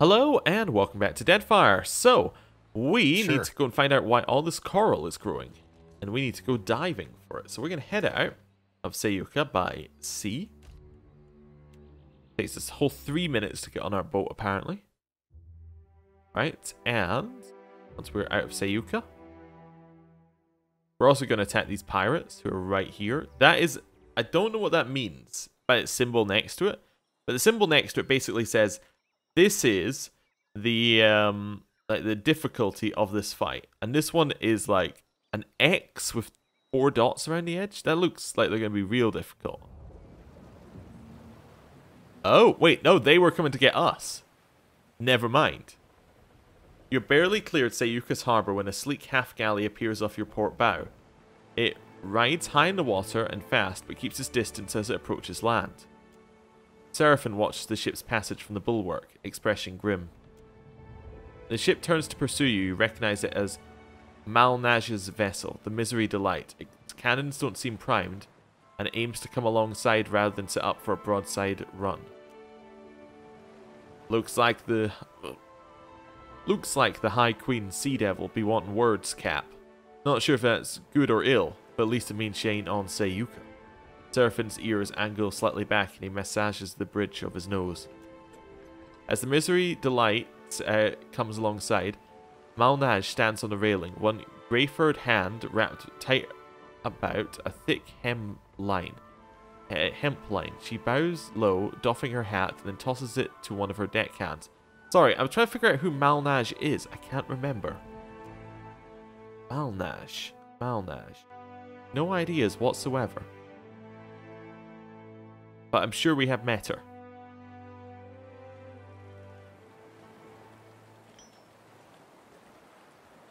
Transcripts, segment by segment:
Hello and welcome back to Deadfire. So, we need to go and find out why all this coral is growing. And we need to go diving for it. So we're going to head out of Sayuka by sea. Takes this whole 3 minutes to get on our boat apparently. Right, and once we're out of Sayuka, we're also going to attack these pirates who are right here. That is, I don't know what that means by its symbol next to it. But the symbol next to it basically says, this is the the difficulty of this fight, and this one is like an X with 4 dots around the edge. That looks like they're going to be real difficult. Oh wait, no, they were coming to get us. Never mind. You're barely cleared Sayuka's harbor when a sleek half galley appears off your port bow. It rides high in the water and fast, but keeps its distance as it approaches land. Seraphim watches the ship's passage from the bulwark, expression grim. The ship turns to pursue you. You recognize it as Malnaj's vessel, the Misery Delight. Its cannons don't seem primed, and it aims to come alongside rather than set up for a broadside run. Looks like the High Queen Sea Devil be wanting words, Cap. Not sure if that's good or ill, but at least it means she ain't on Sayuka. Seraphim's ears angle slightly back and he massages the bridge of his nose. As the Misery Delight comes alongside, Malnaj stands on the railing, one grey-furred hand wrapped tight about a thick hemp line. She bows low, doffing her hat, and then tosses it to one of her deckhands. Sorry, I'm trying to figure out who Malnaj is. I can't remember. Malnaj. No ideas whatsoever. But I'm sure we have met her.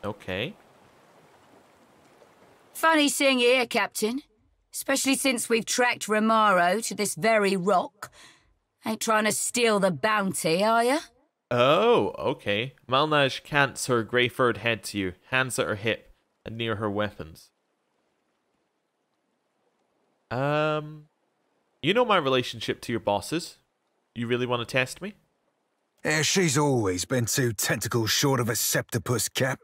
Okay. Funny seeing you here, Captain. Especially since we've tracked Romaro to this very rock. Ain't trying to steal the bounty, are you? Oh, okay. Malnaj cants her grey-furred head to you, hands at her hip, and near her weapons. You know my relationship to your bosses. You really want to test me? Yeah, she's always been 2 tentacles short of a septopus, Cap.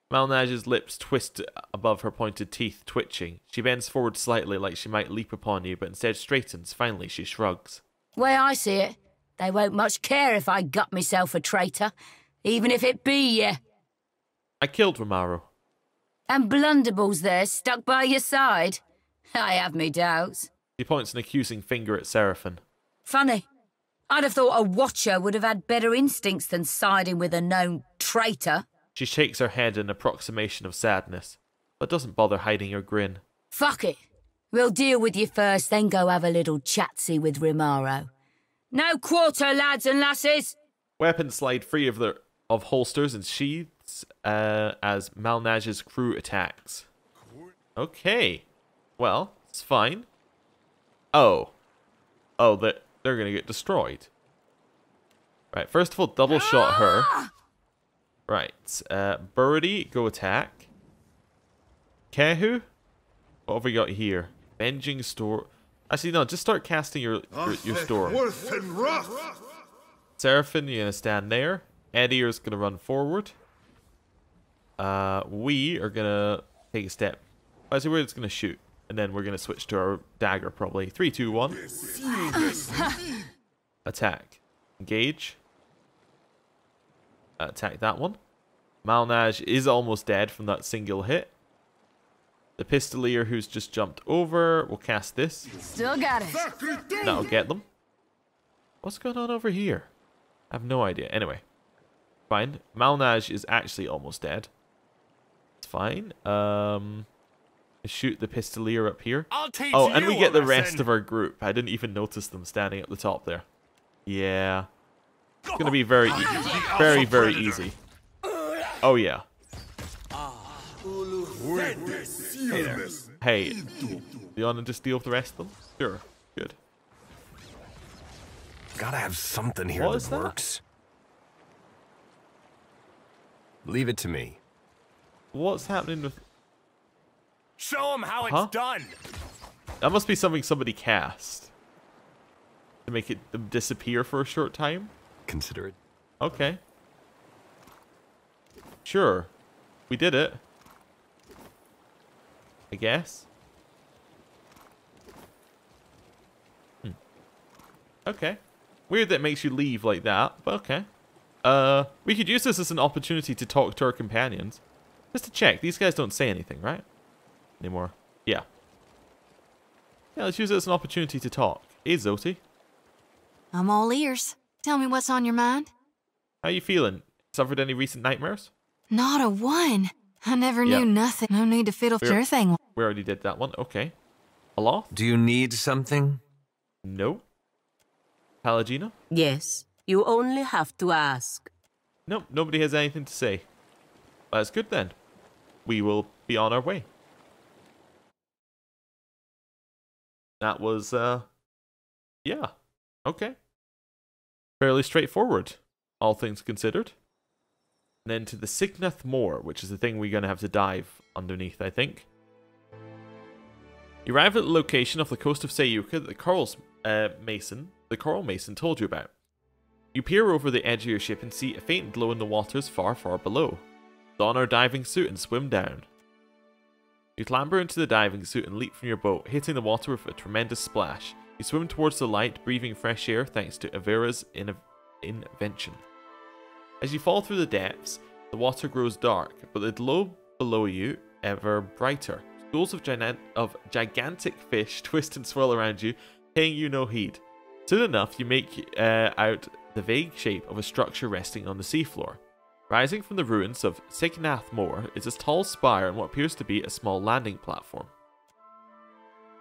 Malnaj's lips twist above her pointed teeth, twitching. She bends forward slightly like she might leap upon you, but instead straightens. Finally, she shrugs. Way I see it, they won't much care if I gut myself a traitor, even if it be you. I killed Romaro. And Blunderballs there, stuck by your side. I have me doubts. She points an accusing finger at Seraphim. Funny. I'd have thought a watcher would have had better instincts than siding with a known traitor. She shakes her head in approximation of sadness, but doesn't bother hiding her grin. Fuck it. We'll deal with you first, then go have a little chatsy with Romaro. No quarter, lads and lasses! Weapons slide free of holsters and sheaths as Malnaj's crew attacks. Okay. Well, it's fine. Oh, they're gonna get destroyed. Right, first of all, double shot her. Right, Birdie, go attack. Kehu, what have we got here? Bending store. Actually, no, just start casting your storm. Seraphim, you're gonna stand there. Eddie is gonna run forward. We are gonna take a step. Actually, we're just gonna shoot. And then we're going to switch to our dagger, probably. 3, 2, 1. Attack. Engage. Attack that one. Malnaj is almost dead from that single hit. The Pistolier who's just jumped over will cast this. Still got it. That'll get them. What's going on over here? I have no idea. Anyway. Fine. Malnaj is actually almost dead. It's fine. Shoot the Pistolier up here. Oh, and we get the rest of our group. I didn't even notice them standing at the top there. Yeah. It's going to be very easy. Oh, yeah. Hey there. Hey, do you want to just deal with the rest of them? Sure. Good. Gotta have something here that works. Leave it to me. What's happening with... Show them how it's done. That must be something somebody cast to make them disappear for a short time. consider it. Okay. Sure. We did it. I guess. Okay. Weird that it makes you leave like that, but okay. We could use this as an opportunity to talk to our companions. Just to check. These guys don't say anything, right? Anymore. Yeah. Yeah, let's use it as an opportunity to talk. Hey, Zoti. I'm all ears. Tell me what's on your mind. How you feeling? Suffered any recent nightmares? Not a one. I never knew nothing. No need to fiddle with your thing. We already did that one. Okay. Aloft? Do you need something? No. Palagina? Yes, you only have to ask. Nope, nobody has anything to say. That's good then. We will be on our way. That was, yeah. Okay. Fairly straightforward, all things considered. And then to the Signath Moor, which is the thing we're going to have to dive underneath, I think. You arrive at the location off the coast of Sayuka that the Coral Mason told you about. You peer over the edge of your ship and see a faint glow in the waters far, far below. Don our diving suit and swim down. You clamber into the diving suit and leap from your boat, hitting the water with a tremendous splash. You swim towards the light, breathing fresh air thanks to Avera's invention. As you fall through the depths, the water grows dark, but the glow below you ever brighter. Schools of gigantic fish twist and swirl around you, paying you no heed. Soon enough, you make out the vague shape of a structure resting on the seafloor. Rising from the ruins of Signath Moor is a tall spire and what appears to be a small landing platform.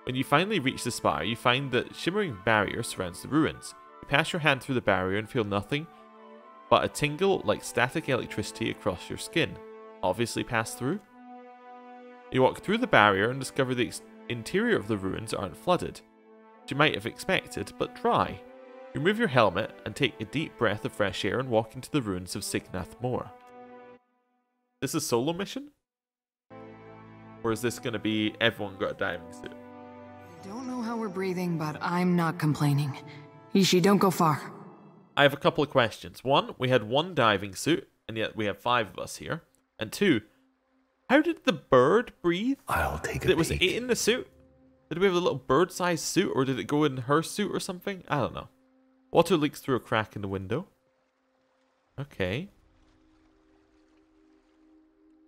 When you finally reach the spire, you find that shimmering barrier surrounds the ruins. You pass your hand through the barrier and feel nothing but a tingle like static electricity across your skin. Obviously passed through. You walk through the barrier and discover the interior of the ruins aren't flooded, which you might have expected, but dry. You remove your helmet and take a deep breath of fresh air and walk into the ruins of Signath Moor. This is a solo mission? Or is this going to be everyone got a diving suit? I don't know how we're breathing, but I'm not complaining. Ishi, don't go far. I have a couple of questions. One, we had one diving suit, and yet we have 5 of us here. And 2, how did the bird breathe? I'll take a peek. Was it in the suit? Did we have a little bird-sized suit, or did it go in her suit or something? I don't know. Water leaks through a crack in the window. Okay.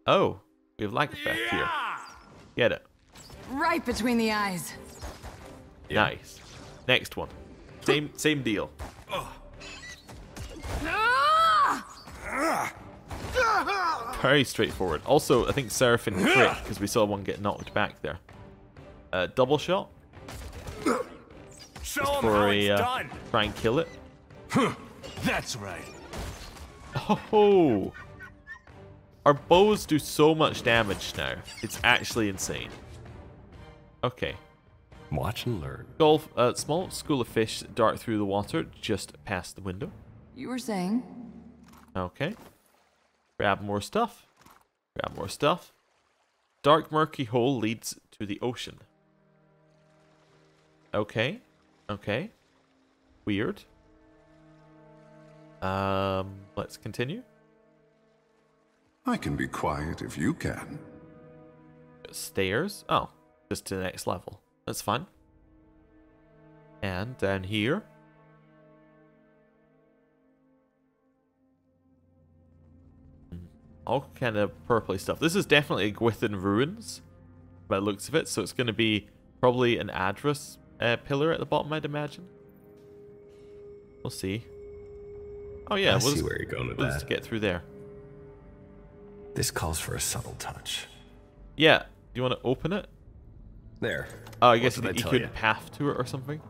Oh, we have lag effect here. Get it. Right between the eyes. Nice. Next one. Same deal. Very straightforward. Also, I think Seraphim crit, because we saw one get knocked back there. Double shot. Show Just 'em for how a it's done. try and kill it. That's right. Oh, our bows do so much damage now. It's actually insane. Okay. Watch and learn. Small school of fish dart through the water just past the window. You were saying? Okay. Grab more stuff. Grab more stuff. Dark murky hole leads to the ocean. Okay. Okay. Weird. Let's continue. I can be quiet if you can. Stairs. Oh, just to the next level. That's fine. And down here. All kind of purpley stuff. This is definitely a Gwithin ruins, by the looks of it. So it's going to be probably an Adras pillar at the bottom, I'd imagine. We'll see. Oh yeah, I see where you're going with we'll that. just get through there. This calls for a subtle touch. Yeah. Do you want to open it? There. Oh, I guess What did I you tell could ya? path to it or something.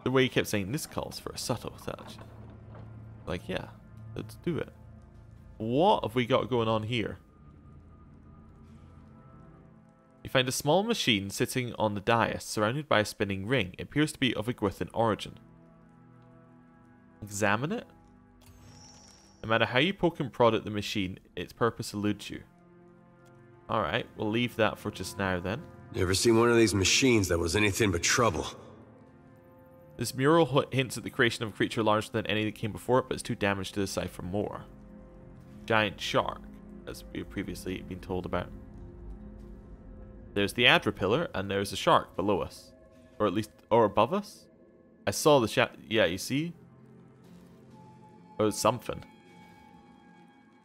The way you kept saying this calls for a subtle touch. Like, yeah, let's do it. What have we got going on here? You find a small machine sitting on the dais, surrounded by a spinning ring. It appears to be of a Gwithin origin. Examine it. No matter how you poke and prod at the machine, its purpose eludes you. Alright, we'll leave that for just now then. You ever seen one of these machines that was anything but trouble? This mural hints at the creation of a creature larger than any that came before it, but it's too damaged to decipher more. Giant shark, as we have previously been told about. There's the Adra pillar, and there's a shark below us. Or at least, or above us? I saw the yeah, you see? Oh, it's something.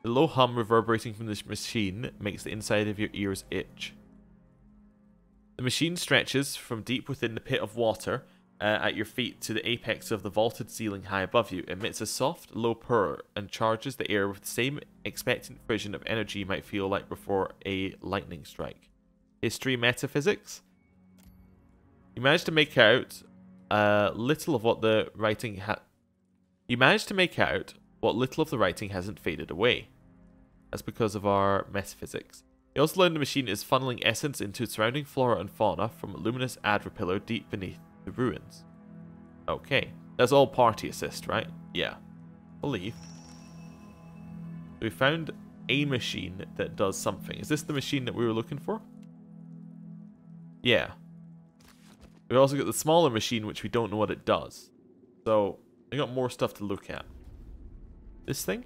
The low hum reverberating from this machine makes the inside of your ears itch. The machine stretches from deep within the pit of water at your feet to the apex of the vaulted ceiling high above you, emits a soft, low purr, and charges the air with the same expectant fission of energy you might feel like before a lightning strike. History metaphysics? You managed to make out little of what the writing You managed to make out what little of the writing hasn't faded away. That's because of our metaphysics. You also learned the machine is funneling essence into surrounding flora and fauna from a luminous Adra pillar deep beneath the ruins. Okay. That's all party assist, right? Yeah. Believe. We found a machine that does something. Is this the machine that we were looking for? Yeah. We also got the smaller machine, which we don't know what it does. So, we got more stuff to look at. This thing?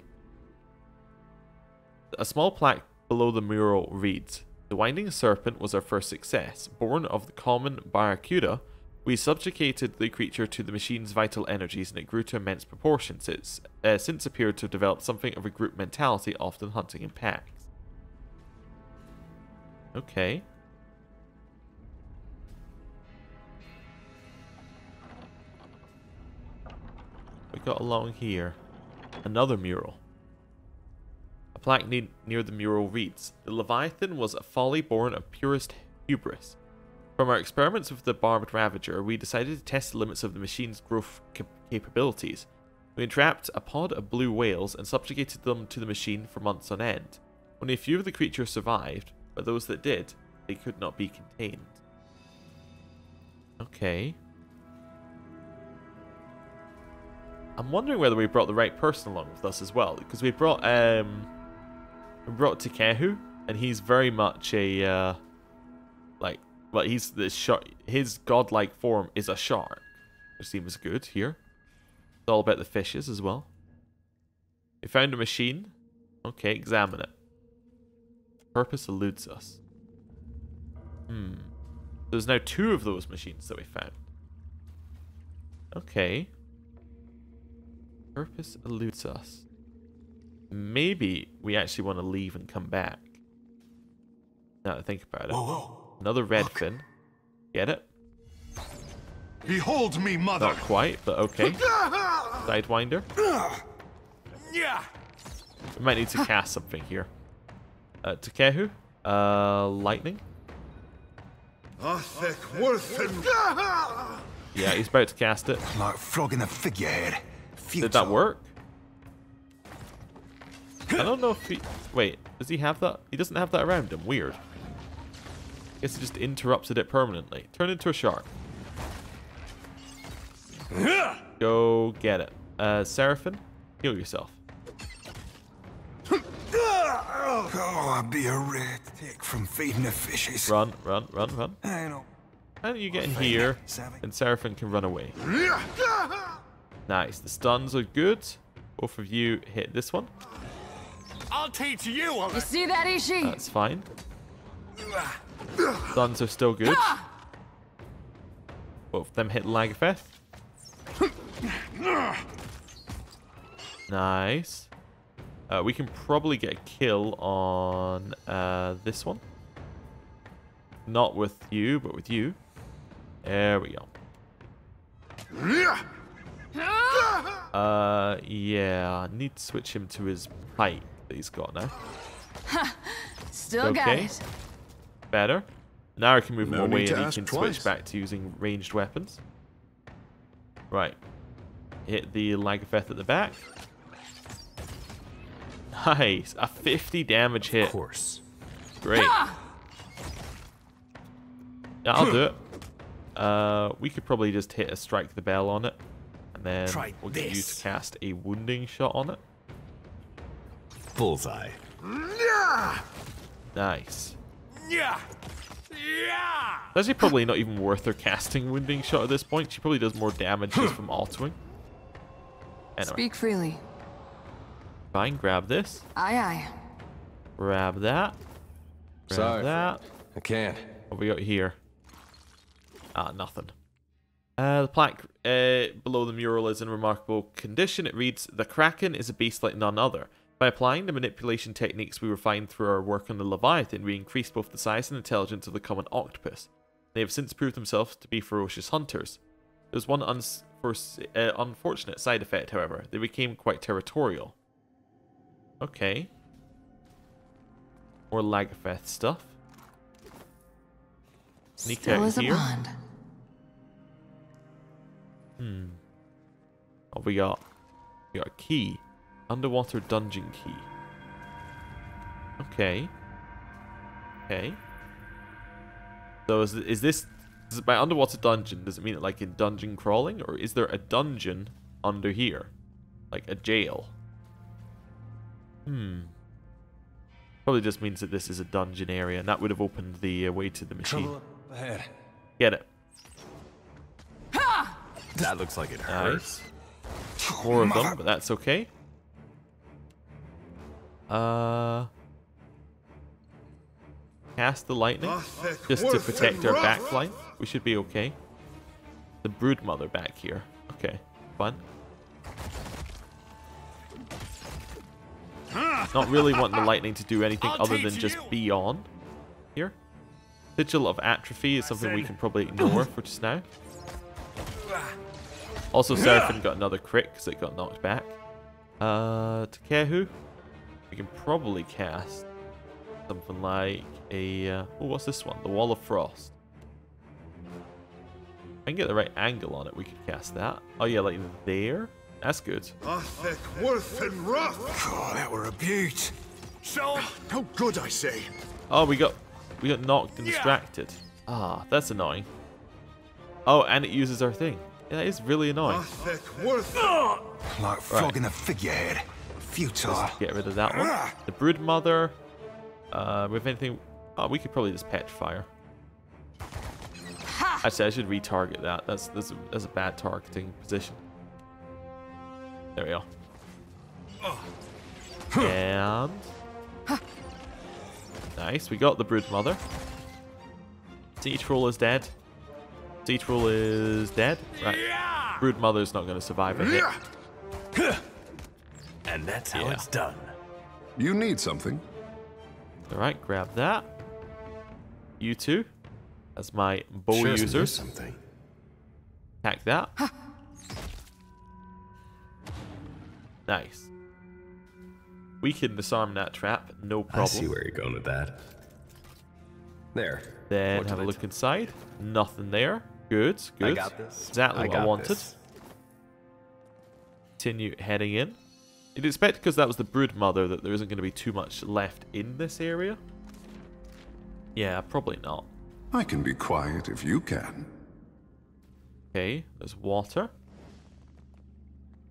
A small plaque below the mural reads, "The Winding Serpent was our first success. Born of the common barracuda, we subjugated the creature to the machine's vital energies and it grew to immense proportions. It's since appeared to have developed something of a group mentality, often hunting in packs." Okay. We got along here. Another mural. A plaque near the mural reads, "The Leviathan was a folly born of purest hubris. From our experiments with the barbed ravager, we decided to test the limits of the machine's growth capabilities. We entrapped a pod of blue whales and subjugated them to the machine for months on end. Only a few of the creatures survived, but those that did, they could not be contained." Okay. I'm wondering whether we brought the right person along with us as well, because we brought Takehu, and he's very much a well, he's the shark. His godlike form is a shark, which seems good here. It's all about the fishes as well. We found a machine. Okay, examine it. Purpose eludes us. There's now 2 of those machines that we found. Okay. Purpose eludes us. Maybe we actually want to leave and come back. Now that I think about it. Whoa. Another red fin. Get it? Behold me, mother. Not quite, but okay. Sidewinder. Yeah. We might need to cast something here. Takehu. Lightning. Yeah, he's about to cast it. Like flogging a figurehead. Did that work? I don't know if he... Wait, does he have that? He doesn't have that around him. Weird. Guess he just interrupted it permanently. Turn into a shark. Go get it. Seraphim, heal yourself. Oh, I'd be a red tick from feeding the fishes. Run. How do you get in here? And Seraphim can run away. Nice. The stuns are good. Both of you hit this one. I'll teach you. You see that, Ishi? That's fine. Stuns are still good. Both of them hit Lagafeth. Nice. We can probably get a kill on this one. Not with you, but with you. There we go. Yeah, I need to switch him to his pipe that he's got now. Still got it. Better. Now I can move him No away need to and he ask can twice. switch back to using ranged weapons. Right. Hit the Lagafeth at the back. Nice. A 50 damage hit. Of course. Great. Yeah, I'll do it. We could probably just hit a strike the bell on it. And then we'll get you to cast a wounding shot on it. Bullseye. Nice. Yeah! It's actually probably not even worth her casting Wounding Shot at this point. She probably does more damage just from autoing. Anyway. Speak freely. Fine, grab this. Aye, aye. Grab that. Grab Sorry, that. I can't. What we got here? Ah, nothing. The plaque below the mural is in remarkable condition. It reads, "The Kraken is a beast like none other. By applying the manipulation techniques we refined through our work on the Leviathan, we increased both the size and intelligence of the common octopus. They have since proved themselves to be ferocious hunters. There's one unfortunate side effect, however. They became quite territorial." Okay. More Lagafeth stuff. Sneak Still out as a here. pond. What we got? We got a key. Underwater dungeon key. Okay. Okay. So is this by underwater dungeon, does it mean like in dungeon crawling? Or is there a dungeon under here? Like a jail? Probably just means that this is a dungeon area, and that would have opened the way to the machine. Trouble up ahead. Get it. That looks like it hurts. Nice. More of them, but that's okay. Cast the lightning just to protect our backline. We should be okay. The Broodmother back here. Okay, fun. Not really wanting the lightning to do anything other than just be on here. Sigil of Atrophy is something we can probably ignore for just now. Also, Seraphim got another crit because it got knocked back. Takehu, we can probably cast something like a... oh, what's this one? The Wall of Frost. If I can get the right angle on it, we could cast that. Oh yeah, like there? That's good. Oh, that were a beaut. So, No good, I say. Oh, we got knocked and distracted. Ah, that's annoying. Oh, and it uses our thing. Yeah, that is really annoying. Like flogging a figurehead. Futile. Just get rid of that one. The Broodmother. With anything... Oh, we could probably just petrify her. Actually, I should retarget that. That's a bad targeting position. There we go. And... Nice, we got the Broodmother. Sea Troll is dead. Sea Troll is dead. Right. Broodmother's not going to survive a hit. And that's how it's done. You need something? Alright, grab that. You two, as my bow Sure users. something. Attack that. Nice. We can disarm that trap, no problem. I see where you're going with that. There. Then What have a did I look do? inside. Nothing there. Good, good. I got this. Exactly what I wanted. This. Continue heading in. You'd expect, because that was the Broodmother, that there isn't going to be too much left in this area. Yeah, probably not. I can be quiet if you can. Okay, there's water.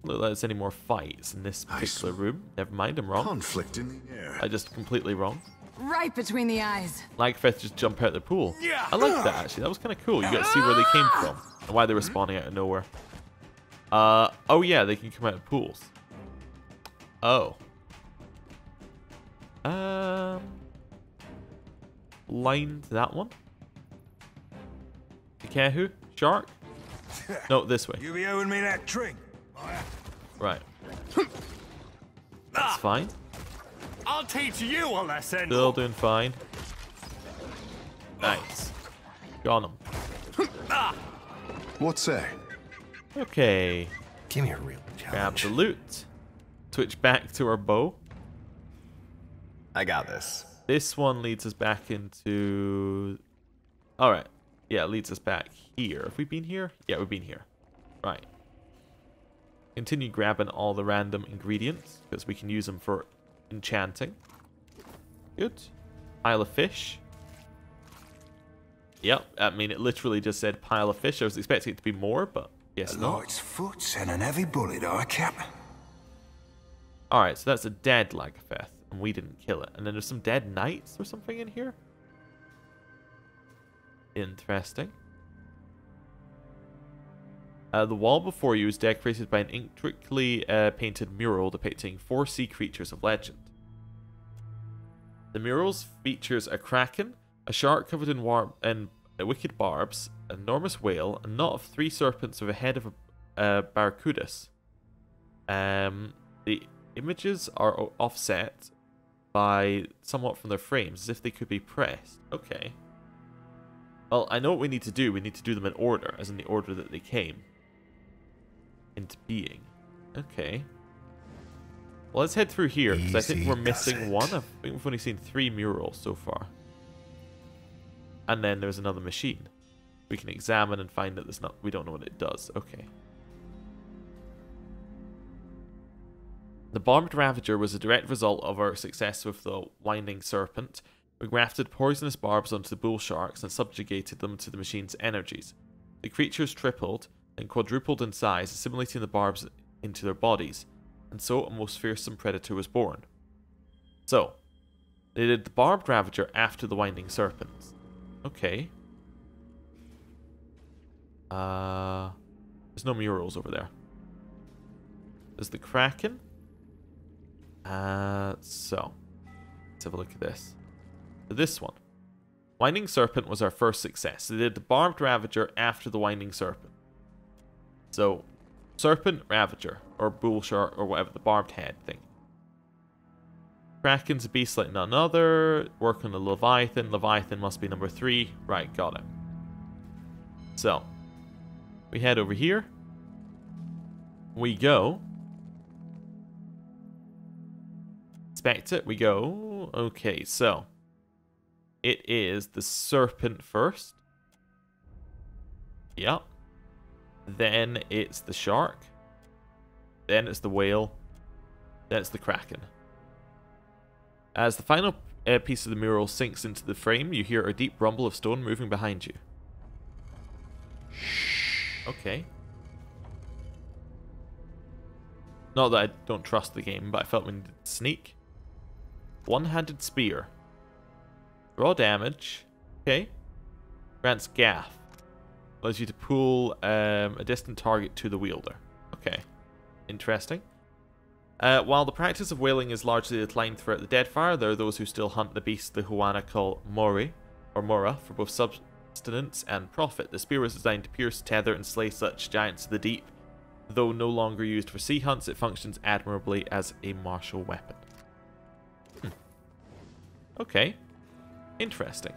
Look like there's any more fights in this particular room. Never mind, I'm wrong. Conflict in the air. I just completely wrong. Right between the eyes. Lagfeth just jump out the pool. I like that actually. That was kind of cool. You got to see where they came from and why they were spawning out of nowhere. Oh yeah, they can come out of pools. Oh. Line to that one. Takehu, shark. No, this way. You be owing me that drink. Right. That's fine. I'll teach you a lesson. Still doing fine. Nice. Got him. What say? Okay. Give me a real Grab challenge. the loot. Switch back to our bow. I got this. This one leads us back into... Alright. Yeah, it leads us back here. Have we been here? Yeah, we've been here. Right. Continue grabbing all the random ingredients, because we can use them for enchanting. Good. Pile of fish. Yep, I mean, it literally just said pile of fish. I was expecting it to be more, but yes, A not. light's foot and an heavy bullet, I cap. Alright, so that's a dead Lagafeth, and we didn't kill it. And then there's some dead knights or something in here? Interesting. The wall before you is decorated by an intricately painted mural depicting 4 sea creatures of legend. The murals features a kraken, a shark covered in wicked barbs, an enormous whale, a knot of 3 serpents with a head of a barracudas. The images are offset by somewhat from their frames, as if they could be pressed. Okay. Well, I know what we need to do. We need to do them in order, as in the order that they came into being. Okay. Well, let's head through here, because I think we're missing one. I think we've only seen 3 murals so far. And then there's another machine. We can examine and find that there's not. We don't know what it does. Okay. The Barbed Ravager was a direct result of our success with the Winding Serpent. We grafted poisonous barbs onto the bull sharks and subjugated them to the machine's energies. The creatures tripled and quadrupled in size, assimilating the barbs into their bodies, and so a most fearsome predator was born. So, they did the Barbed Ravager after the Winding Serpent. Okay. There's no murals over there. There's the Kraken. So, let's have a look at this. This one. Winding Serpent was our first success. They did the Barbed Ravager after the Winding Serpent. So, Serpent, Ravager, or Bull Shark, or whatever, the barbed head thing. Kraken's a beast like none other. Work on the Leviathan. Leviathan must be number 3. Right, got it. So, we head over here. We go. Inspect it. We go. Okay, so. It is the Serpent first. Yep. Then it's the Shark. Then it's the Whale. Then it's the Kraken. As the final piece of the mural sinks into the frame, you hear a deep rumble of stone moving behind you. Okay. Not that I don't trust the game, but I felt we needed to sneak. One-handed spear. Raw damage. Okay. Grants gaff. Allows you to pull a distant target to the wielder. Okay. Interesting. While the practice of whaling is largely declined throughout the Deadfire, there are those who still hunt the beast the Huana call Mori, or Mora, for both subsistence and profit. The spear was designed to pierce, tether, and slay such giants of the deep. Though no longer used for sea hunts, it functions admirably as a martial weapon. Okay. Interesting.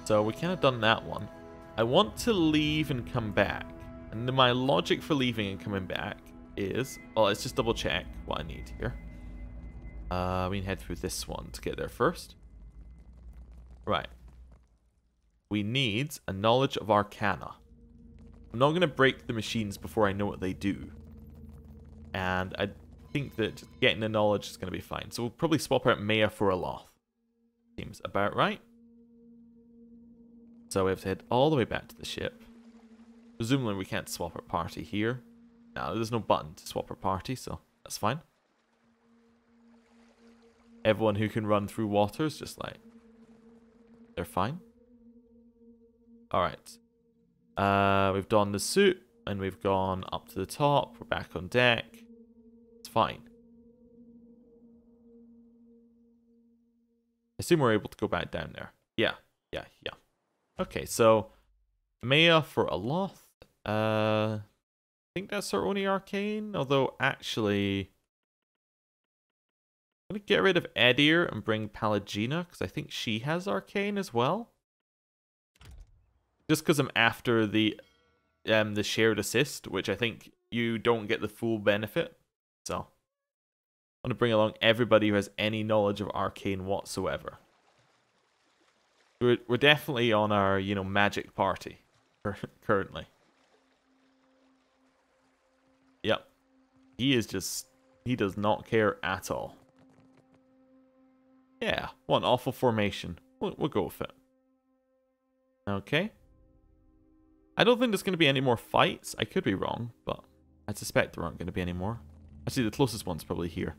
So we kind of done that one. I want to leave and come back. And my logic for leaving and coming back is... Well, let's just double check what I need here. We can head through this one to get there first. Right. We need a knowledge of Arcana. I'm not going to break the machines before I know what they do. And I think that just getting the knowledge is going to be fine. So we'll probably swap out Maya for Aloth. Seems about right. So we have to head all the way back to the ship. Presumably we can't swap our party here. No, there's no button to swap our party, so that's fine. Everyone who can run through water is just like... They're fine. Alright. We've donned the suit, and we've gone up to the top. We're back on deck. It's fine. I assume we're able to go back down there. Yeah. Okay, so Maya for Aloth. I think that's our only arcane. Although, actually, I'm going to get rid of Edir and bring Pallegina, because I think she has arcane as well. Just because I'm after the shared assist, which I think you don't get the full benefit. So, I'm going to bring along everybody who has any knowledge of arcane whatsoever. We're definitely on our, magic party currently. Yep. He does not care at all. Yeah, what an awful formation. We'll go with it. Okay. I don't think there's going to be any more fights. I could be wrong, but I suspect there aren't going to be any more. Actually, the closest one's probably here.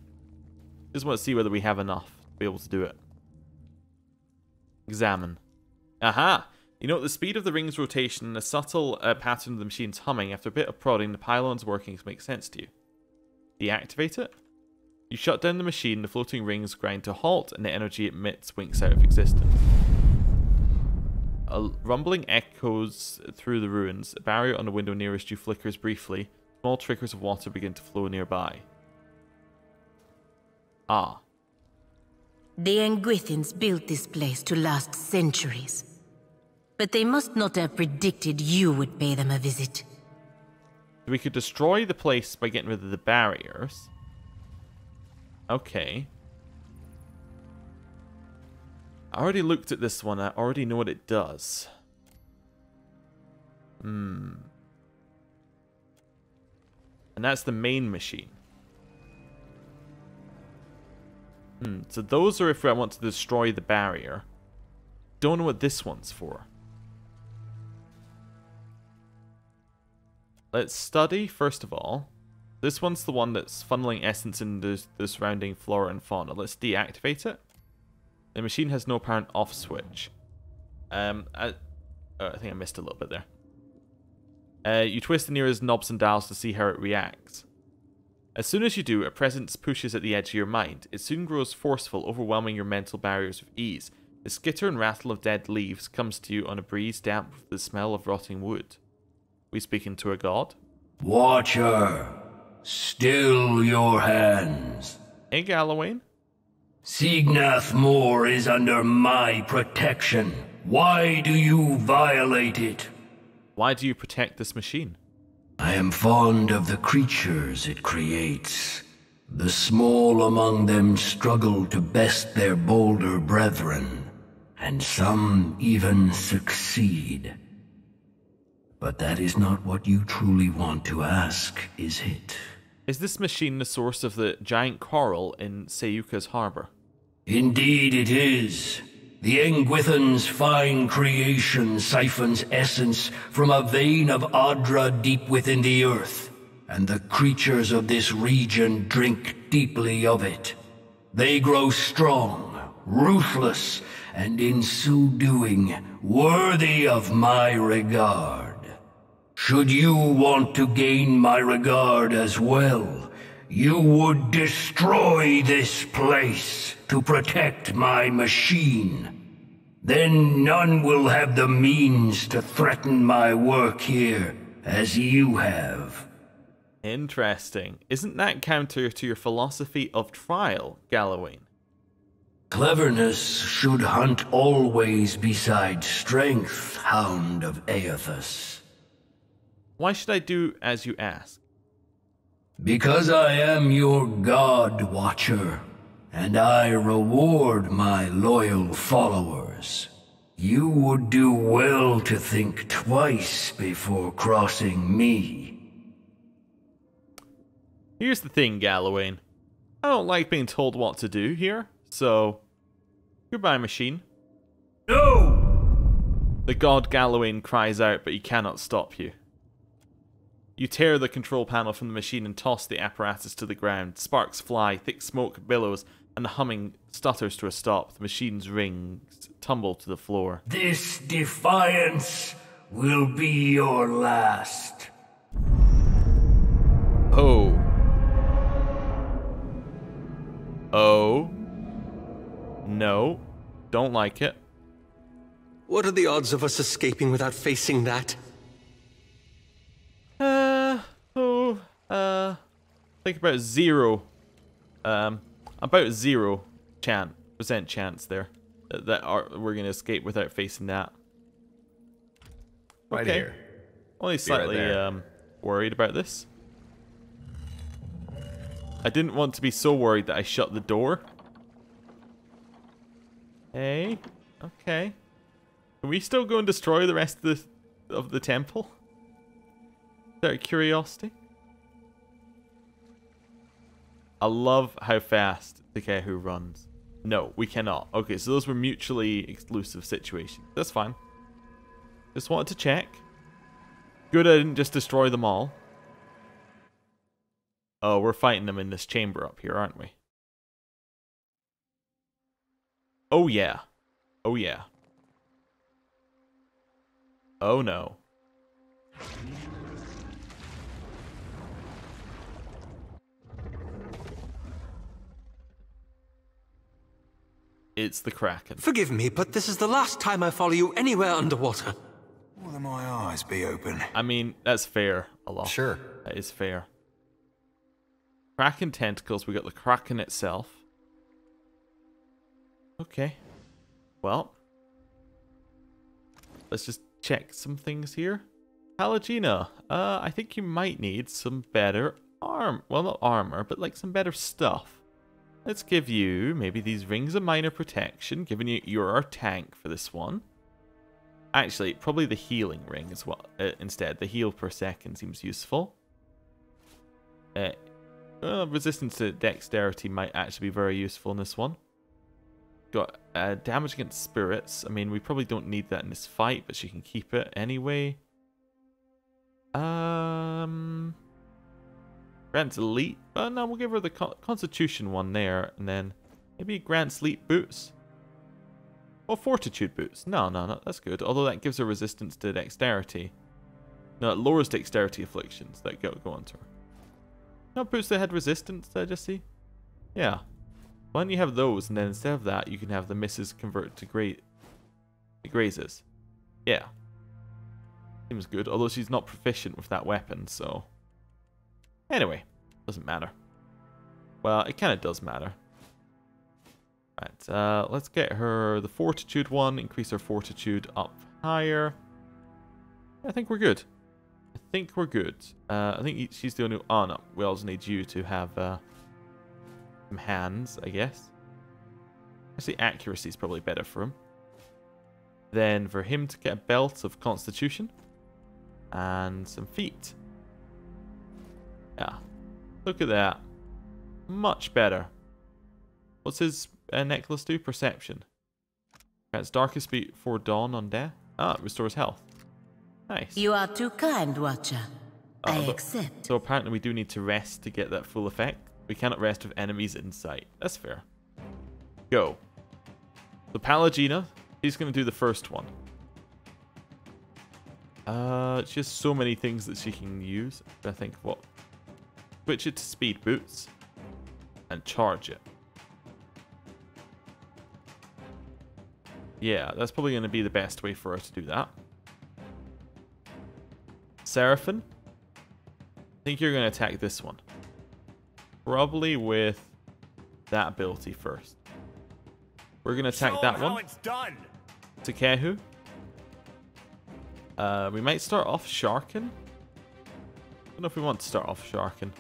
Just want to see whether we have enough to be able to do it. Examine. Aha! You note the speed of the ring's rotation and the subtle pattern of the machine's humming. After a bit of prodding, the pylon's workings make sense to you. Deactivate it? You shut down the machine, the floating rings grind to a halt, and the energy it emits winks out of existence. A rumbling echoes through the ruins. A barrier on the window nearest you flickers briefly. Small trickles of water begin to flow nearby. Ah. The Engwithans built this place to last centuries. But they must not have predicted you would pay them a visit. We could destroy the place by getting rid of the barriers. Okay. I already looked at this one. I already know what it does. And that's the main machine. So those are if I want to destroy the barrier. Don't know what this one's for. Let's study, first of all. This one's the one that's funneling essence into the surrounding flora and fauna. Let's deactivate it. The machine has no apparent off switch. I think I missed a little bit there. You twist the nearest knobs and dials to see how it reacts. As soon as you do, a presence pushes at the edge of your mind. It soon grows forceful, overwhelming your mental barriers with ease. The skitter and rattle of dead leaves comes to you on a breeze damp with the smell of rotting wood. We speaking to a god? Watcher, still your hands. Hey, Galawain. Signath Moor is under my protection. Why do you violate it? Why do you protect this machine? I am fond of the creatures it creates. The small among them struggle to best their bolder brethren, and some even succeed. But that is not what you truly want to ask, is it? Is this machine the source of the giant coral in Sayuka's harbor? Indeed it is. The Engwithan's fine creation siphons essence from a vein of Adra deep within the earth, and the creatures of this region drink deeply of it. They grow strong, ruthless, and in so doing, worthy of my regard. Should you want to gain my regard as well, you would destroy this place to protect my machine. Then none will have the means to threaten my work here as you have. Interesting. Isn't that counter to your philosophy of trial, Galawain? Cleverness should hunt always beside strength, Hound of Aethys. Why should I do as you ask? Because I am your God, Watcher, and I reward my loyal followers. You would do well to think twice before crossing me. Here's the thing, Galawain. I don't like being told what to do here, so... Goodbye, machine. No! The god Galawain cries out, but he cannot stop you. You tear the control panel from the machine and toss the apparatus to the ground. Sparks fly, thick smoke billows, and the humming stutters to a stop. The machine's rings tumble to the floor. This defiance will be your last. Oh. Oh. No. Don't like it. What are the odds of us escaping without facing that? Think about zero. About 0% chance there that we're gonna escape without facing that. Right here. Only slightly worried about this. I didn't want to be so worried that I shut the door. Hey, okay. Can we still go and destroy the rest of the temple? Out of curiosity. I love how fast Takehu runs. No, we cannot. Okay, so those were mutually exclusive situations. That's fine. Just wanted to check. Good I didn't just destroy them all. Oh, we're fighting them in this chamber up here, aren't we? Oh yeah. Oh yeah. Oh no. It's the Kraken. Forgive me, but this is the last time I follow you anywhere underwater. Will my eyes be open? I mean, that's fair, Allah. Sure. That is fair. Kraken tentacles, we got the Kraken itself. Okay. Well. Let's just check some things here. Palagina, I think you might need some better well, not armor, but like some better stuff. Let's give you maybe these rings of minor protection, giving you're our tank for this one. Actually, probably the healing ring as well. Instead, the heal per second seems useful. Resistance to dexterity might actually be very useful in this one. Got damage against spirits. I mean, we probably don't need that in this fight, but she can keep it anyway. Grants elite. No, we'll give her the constitution one there, and then maybe grants elite boots. Or fortitude boots. No, that's good. Although that gives her resistance to dexterity. No, it lowers dexterity afflictions that go onto her. No, boots that had resistance, did I just see? Yeah. Why don't you have those, and then instead of that, you can have the misses convert to grazes. Yeah. Seems good, although she's not proficient with that weapon, so... Anyway, doesn't matter. Well, it kind of does matter. Right, let's get her the fortitude one, increase her fortitude up higher. I think we're good. I think she's the only... Oh no, we also need you to have some hands, I guess. Actually, accuracy is probably better for him. Then for him to get a belt of constitution. And some feet. Yeah. Look at that. Much better. What's his necklace do? Perception. It's darkest before dawn on death. Ah, it restores health. Nice. You are too kind, Watcher. I accept. So apparently we do need to rest to get that full effect. We cannot rest with enemies in sight. That's fair. Go. So Palagina, she's going to do the first one. She has so many things that she can use. I think what? Switch it to speed boots. And charge it. Yeah, that's probably going to be the best way for her to do that. Seraphim, I think you're going to attack this one. Probably with that ability first. We're going to attack that one. Takehu. We might start off Sharkin. I don't know if we want to start off Sharkin.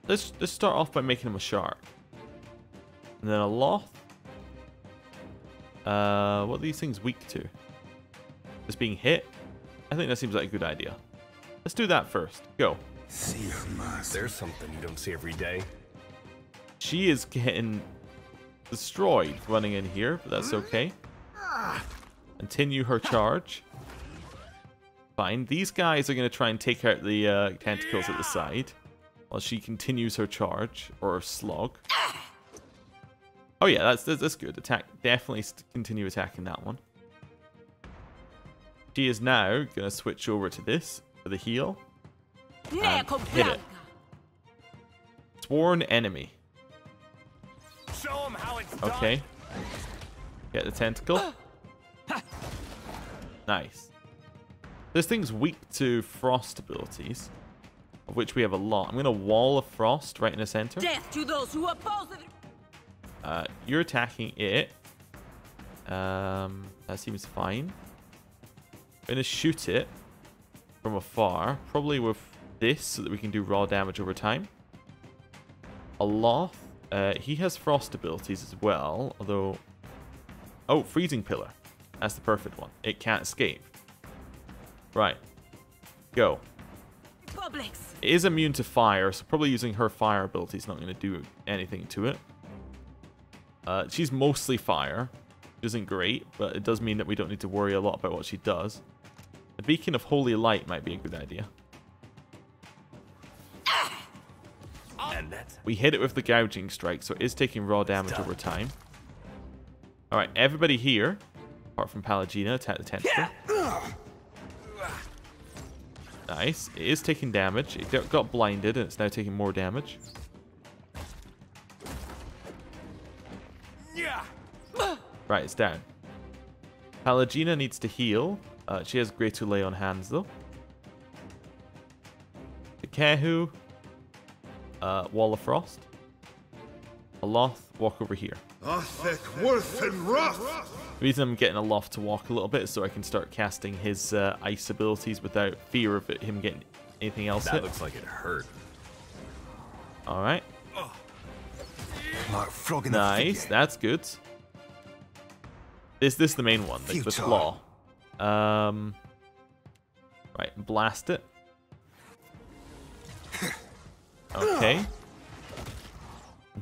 Let's start off by making him a shark. And then a loth. What are these things weak to? Just being hit? I think that seems like a good idea. Let's do that first. Go. There's something you don't see every day. She is getting destroyed running in here, but that's okay. Continue her charge. Fine. These guys are going to try and take out the tentacles at the side while she continues her charge, or her slog. Oh yeah, that's good. Attack. Definitely continue attacking that one. She is now going to switch over to this for the heal. And hit it. Sworn enemy. Show 'em how it's okay. done. Get the tentacle. Nice. This thing's weak to frost abilities, of which we have a lot. I'm going to wall of frost right in the center. Death to those who oppose it. You're attacking it. That seems fine. I'm going to shoot it from afar, probably with this, so that we can do raw damage over time. Aloth, he has frost abilities as well, although... Oh, freezing pillar. That's the perfect one. It can't escape. Right. Go. Publix. It is immune to fire, so probably using her fire ability is not going to do anything to it. She's mostly fire, which isn't great, but it does mean that we don't need to worry a lot about what she does. The beacon of holy light might be a good idea. We hit it with the gouging strike, so it is taking raw damage over time. Alright, everybody here, apart from Pallegina, attack the tentacle. Nice. It is taking damage. It got blinded and it's now taking more damage. Right, it's down. Pallegina needs to heal. She has Great Lay on hands though. The Kehu, Wall of Frost. Aloth, walk over here. The reason I'm getting Aloth to walk a little bit is so I can start casting his ice abilities without fear of him getting anything else hit. That looks like it hurt. Alright. Like flogging nice, that's good. This is the main one, like the claw. Right, blast it. Okay.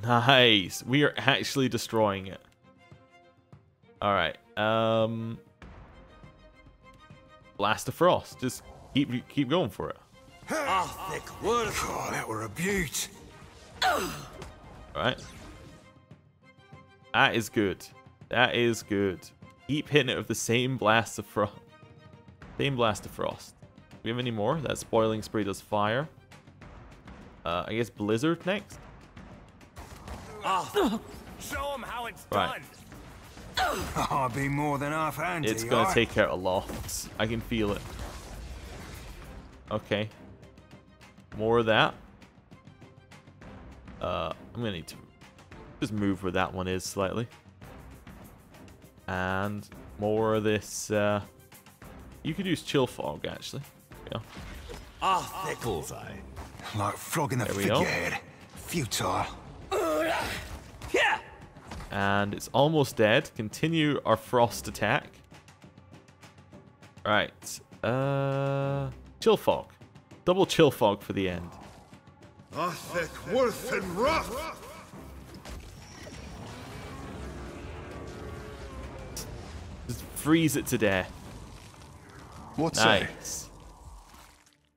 Nice. We are actually destroying it. Alright. Blast of Frost. Just keep going for it. Oh, that were a beaut. Alright. That is good. That is good. Keep hitting it with the same blast of frost. Same blast of frost. Do we have any more? That Spoiling Spray does fire. I guess Blizzard next? Show them how it's done. I'll be more than half-handed. It's going to take out a lot. I can feel it. Okay. More of that. I'm going to need to just move where that one is slightly. And more of this. You could use Chill Fog, actually. Yeah. Bullseye. Like flogging a figurehead. Futile. And it's almost dead. Continue our frost attack. Right. Chill Fog. Double Chill Fog for the end. Just freeze it to death. What's nice.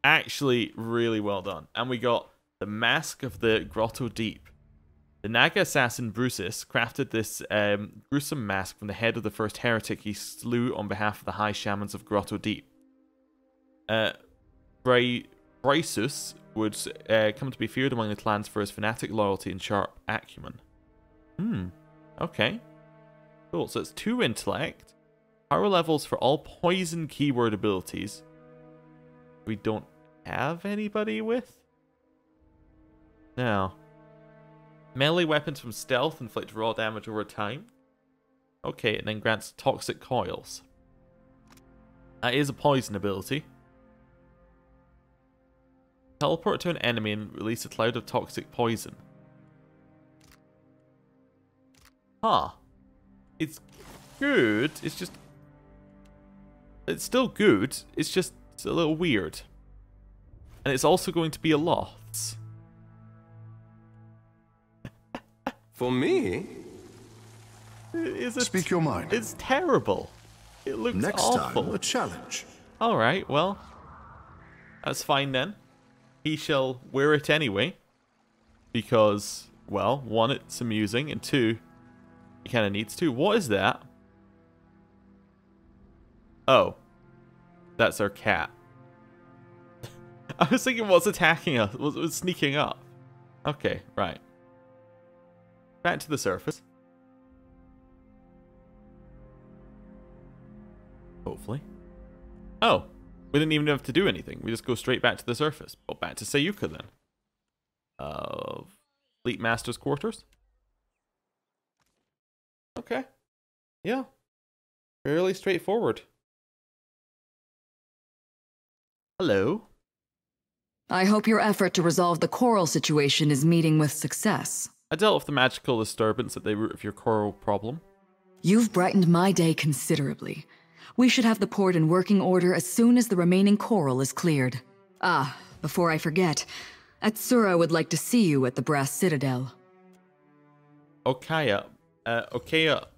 Actually, really well done. And we got the Mask of the Grotto Deep. The Naga assassin Brutus crafted this gruesome mask from the head of the first heretic he slew on behalf of the High Shamans of Grotto Deep. Brysus would come to be feared among the clans for his fanatic loyalty and sharp acumen. Okay. Cool, so it's 2 intellect. Power levels for all poison keyword abilities. We don't have anybody with? No. Melee weapons from stealth inflict raw damage over time. Okay, and then grants toxic coils. That is a poison ability. Teleport to an enemy and release a cloud of toxic poison. Huh. It's good. It's just... It's still good. It's just a little weird. And it's also going to be a Loth's. For me? Speak your mind. It's terrible. It looks Next awful. time, a challenge. Alright, well. That's fine then. He shall wear it anyway. Because, well, 1, it's amusing, and 2, he kind of needs to. What is that? Oh. That's our cat. I was thinking what's attacking us? What's sneaking up? Okay, right. Back to the surface. Hopefully. Oh. We didn't even have to do anything. We just go straight back to the surface. Well, back to Sayuka then. Fleet Master's quarters. Okay. Yeah. Fairly straightforward. Hello. I hope your effort to resolve the coral situation is meeting with success. I dealt with the magical disturbance at the root of your coral problem. You've brightened my day considerably. We should have the port in working order as soon as the remaining coral is cleared. Ah, before I forget, Atsura would like to see you at the Brass Citadel. Okaya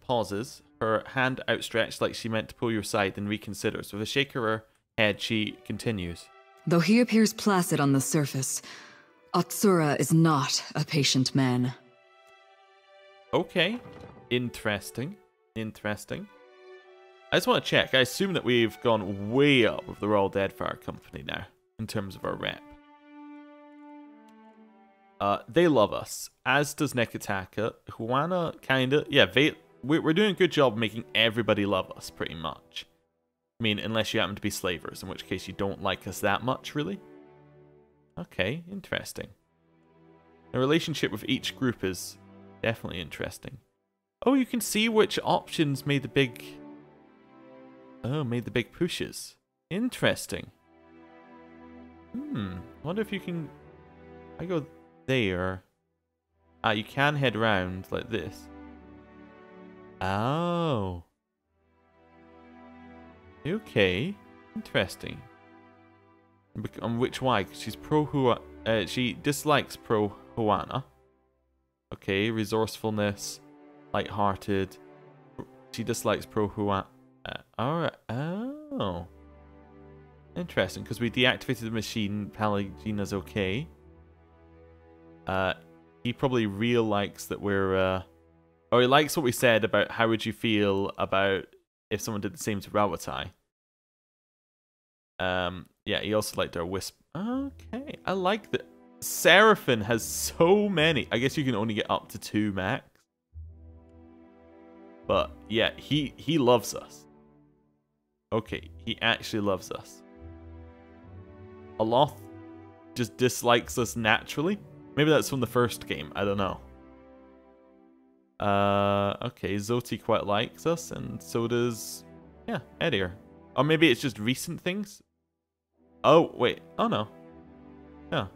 pauses, her hand outstretched like she meant to pull you aside, then reconsiders. With a shake of her head, she continues. Though he appears placid on the surface, Atsura is not a patient man. Okay, interesting. Interesting. I just want to check. I assume that we've gone way up with the Royal Deadfire Company now, in terms of our rep. They love us, as does Nekataka. Juana, kinda. Yeah, we're doing a good job making everybody love us, pretty much. I mean, unless you happen to be slavers, in which case you don't like us that much, really. Okay, interesting. The relationship with each group is definitely interesting. Oh, you can see which options made the big... Oh, made the big pushes. Interesting. I wonder if you can... I go there. Ah, you can head round like this. Oh. Okay. Interesting. On which why? Because she's she dislikes pro-Juana. Okay, resourcefulness, light-hearted. She dislikes pro-Juana. Alright. Oh. Interesting, because we deactivated the machine. Palagina's okay. He probably real likes that we're... Or he likes what we said about how would you feel about if someone did the same to Rawatai. Yeah, he also liked our wisp. Okay, I like that. Seraphin has so many. I guess you can only get up to 2 max. But yeah, he loves us. Okay, he actually loves us. Aloth just dislikes us naturally. Maybe that's from the first game. I don't know. Okay, Zoti quite likes us, and so does... Yeah, Edir. Or maybe it's just recent things? Oh, wait. Oh, no. Yeah.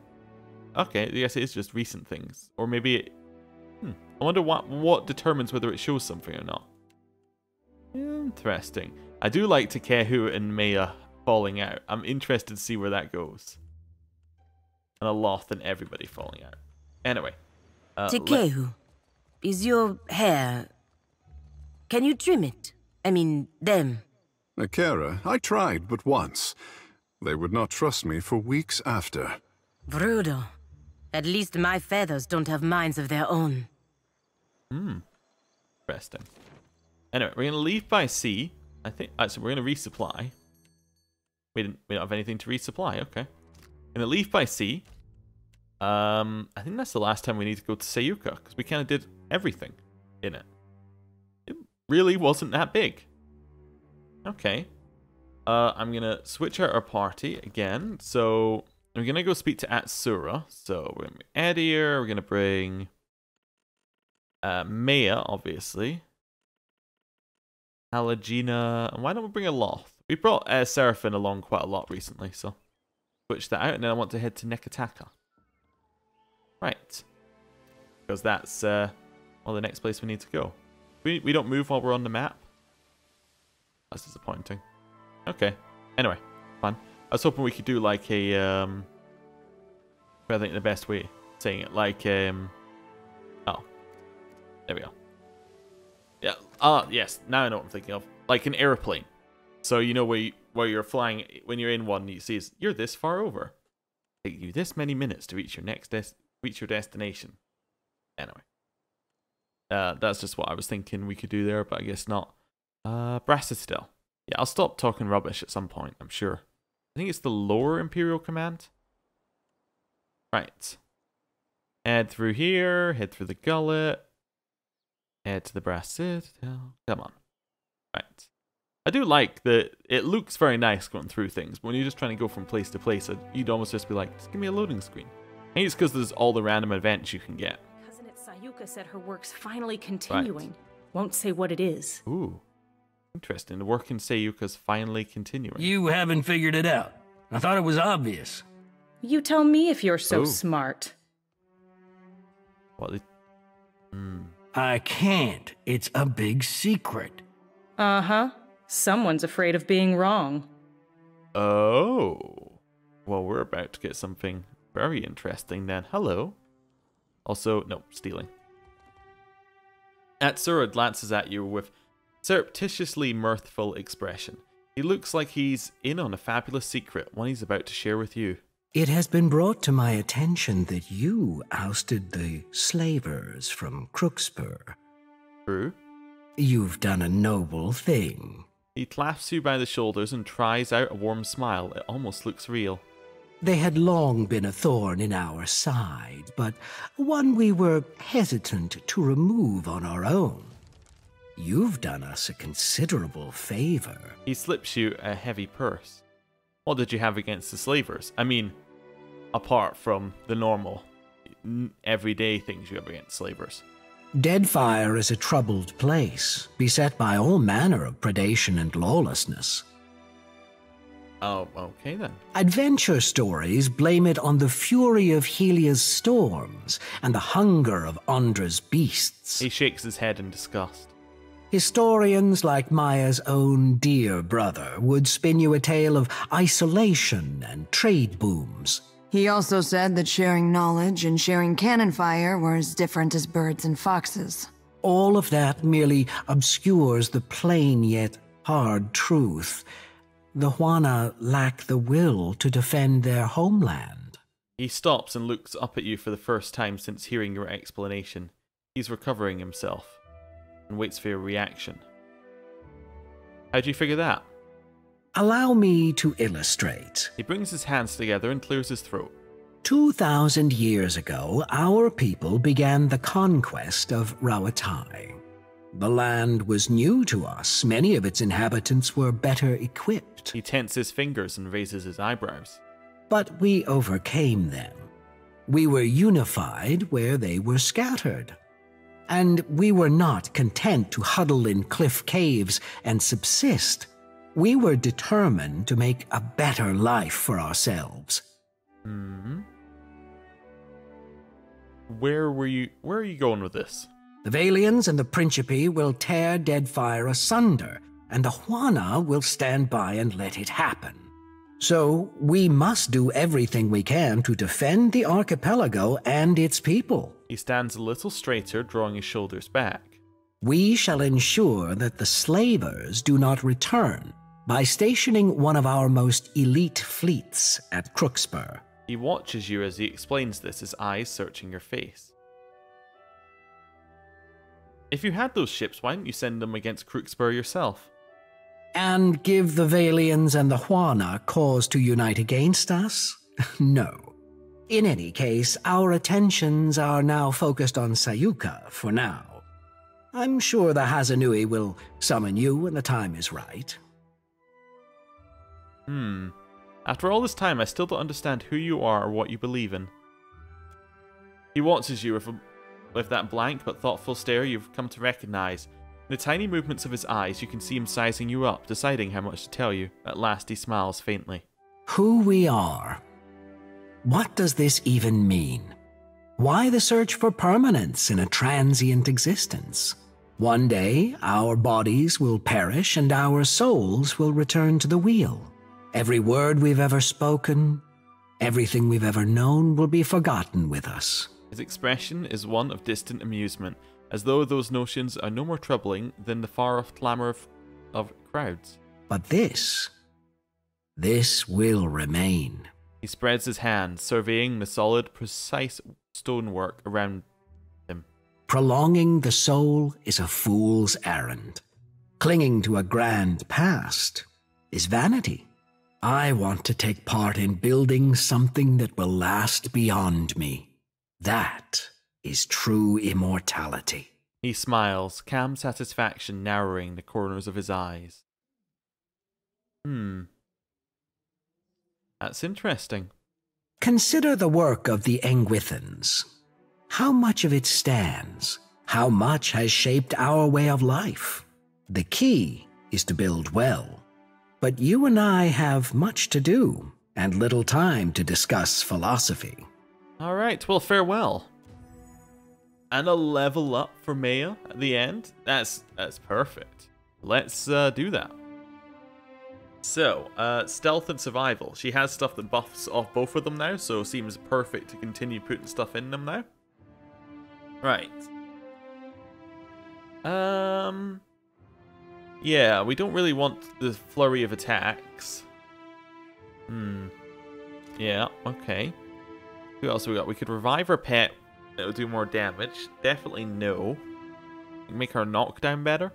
Okay, I guess it is just recent things. Or maybe it... I wonder what determines whether it shows something or not. Interesting. I do like Takehu and Maya falling out. I'm interested to see where that goes. And Aloth and everybody falling out. Anyway. Takehu, is your hair... Can you trim it? I mean, them. Akira, I tried but once. They would not trust me for weeks after. Brutal. At least my feathers don't have minds of their own. Interesting. Anyway, we're going to leave by sea. I think... So we're going to resupply. We don't have anything to resupply. Okay. Going to leave by sea. I think that's the last time we need to go to Sayuka, because we kind of did everything in it. It really wasn't that big. Okay. I'm going to switch out our party again. So, we're going to go speak to Atsura. So, we're going to bring Edir. We're going to bring Maya, obviously. Halagina. And why don't we bring Aloth? We brought Seraphin along quite a lot recently, so switch that out. And then I want to head to Nekataka. Right. Because that's the next place we need to go. We don't move while we're on the map. That's disappointing. Okay. Anyway, fun. I was hoping we could do like a I think the best way of saying it, like oh, there we go. Yeah. Yes. Now I know what I'm thinking of. Like an airplane. So you know where you're flying when you're in one, you see you're this far over. Take you this many minutes to reach your destination. Anyway, that's just what I was thinking we could do there, but I guess not. Brass Citadel. Yeah, I'll stop talking rubbish at some point, I'm sure. I think it's the lower Imperial Command. Right. Head through here, head through the gullet. Head to the Brass Citadel. Come on. Right. I do like that it looks very nice going through things, but when you're just trying to go from place to place, you'd almost just be like, just give me a loading screen. I think it's because there's all the random events you can get. Cousin at Sayuka said her work's finally continuing. Right. Won't say what it is. Ooh. Interesting. The work in Sayuka's finally continuing. You haven't figured it out. I thought it was obvious. You tell me if you're so smart. What? I can't. It's a big secret. Uh-huh. Someone's afraid of being wrong. Oh. Well, we're about to get something very interesting then. Hello. Also, no, stealing. Atsura glances at you with surreptitiously mirthful expression. He looks like he's in on a fabulous secret, one he's about to share with you. It has been brought to my attention that you ousted the slavers from Crookspur. True. You've done a noble thing. He clasps you by the shoulders and tries out a warm smile. It almost looks real. They had long been a thorn in our side, but one we were hesitant to remove on our own. You've done us a considerable favor. He slips you a heavy purse. What did you have against the slavers? I mean, apart from the normal, everyday things you have against slavers. Deadfire is a troubled place, beset by all manner of predation and lawlessness. Oh, okay then. Adventure stories blame it on the fury of Helia's storms and the hunger of Andra's beasts. He shakes his head in disgust. Historians like Maya's own dear brother would spin you a tale of isolation and trade booms. He also said that sharing knowledge and sharing cannon fire were as different as birds and foxes. All of that merely obscures the plain yet hard truth. The Huana lack the will to defend their homeland. He stops and looks up at you for the first time since hearing your explanation. He's recovering himself and waits for your reaction. How'd you figure that? Allow me to illustrate. He brings his hands together and clears his throat. 2,000 years ago, our people began the conquest of Rawatai. The land was new to us. Many of its inhabitants were better equipped. He tenses his fingers and raises his eyebrows. But we overcame them. We were unified where they were scattered. And we were not content to huddle in cliff caves and subsist. We were determined to make a better life for ourselves. Where are you going with this? The Valians and the Principe will tear Deadfire asunder, and the Huana will stand by and let it happen. So we must do everything we can to defend the archipelago and its people. He stands a little straighter, drawing his shoulders back. We shall ensure that the slavers do not return by stationing one of our most elite fleets at Crookspur. He watches you as he explains this, his eyes searching your face. If you had those ships, why didn't you send them against Crookspur yourself? And give the Valians and the Huana cause to unite against us? No. In any case, our attentions are now focused on Sayuka for now. I'm sure the Hazanui will summon you when the time is right. After all this time, I still don't understand who you are or what you believe in. He watches you with that blank but thoughtful stare you've come to recognize. In the tiny movements of his eyes, you can see him sizing you up, deciding how much to tell you. At last, he smiles faintly. Who we are. What does this even mean? Why the search for permanence in a transient existence? One day, our bodies will perish and our souls will return to the wheel. Every word we've ever spoken, everything we've ever known will be forgotten with us. His expression is one of distant amusement, as though those notions are no more troubling than the far-off clamour of crowds. But this will remain. He spreads his hands, surveying the solid, precise stonework around him. Prolonging the soul is a fool's errand. Clinging to a grand past is vanity. I want to take part in building something that will last beyond me. That is true immortality. He smiles, calm satisfaction narrowing the corners of his eyes. That's interesting. Consider the work of the Engwithans. How much of it stands? How much has shaped our way of life? The key is to build well. But you and I have much to do, and little time to discuss philosophy. Alright, well, farewell. And a level up for Maya at the end? That's perfect. Let's do that. So, stealth and survival. She has stuff that buffs off both of them now, so seems perfect to continue putting stuff in them now. Right. Yeah, we don't really want the flurry of attacks. Yeah, okay. Who else have we got? We could revive our pet. It'll do more damage. Definitely no. We can make our knockdown better.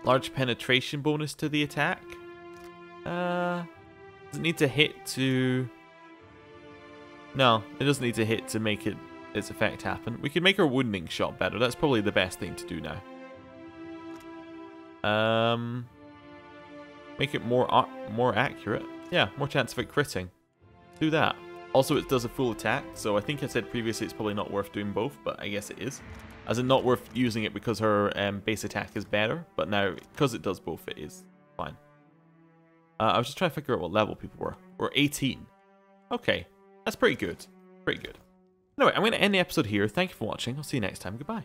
Large penetration bonus to the attack. Does it need to hit to... No, it doesn't need to hit to make its effect happen. We could make our wounding shot better. That's probably the best thing to do now. Make it more accurate. Yeah, more chance of it critting. Do that. Also, it does a full attack, so I think I said previously it's probably not worth doing both, but I guess it is. As in, not worth using it because her base attack is better, but now, because it does both, it is fine. I was just trying to figure out what level people were. We're 18. Okay, that's pretty good. Pretty good. Anyway, I'm going to end the episode here. Thank you for watching. I'll see you next time. Goodbye.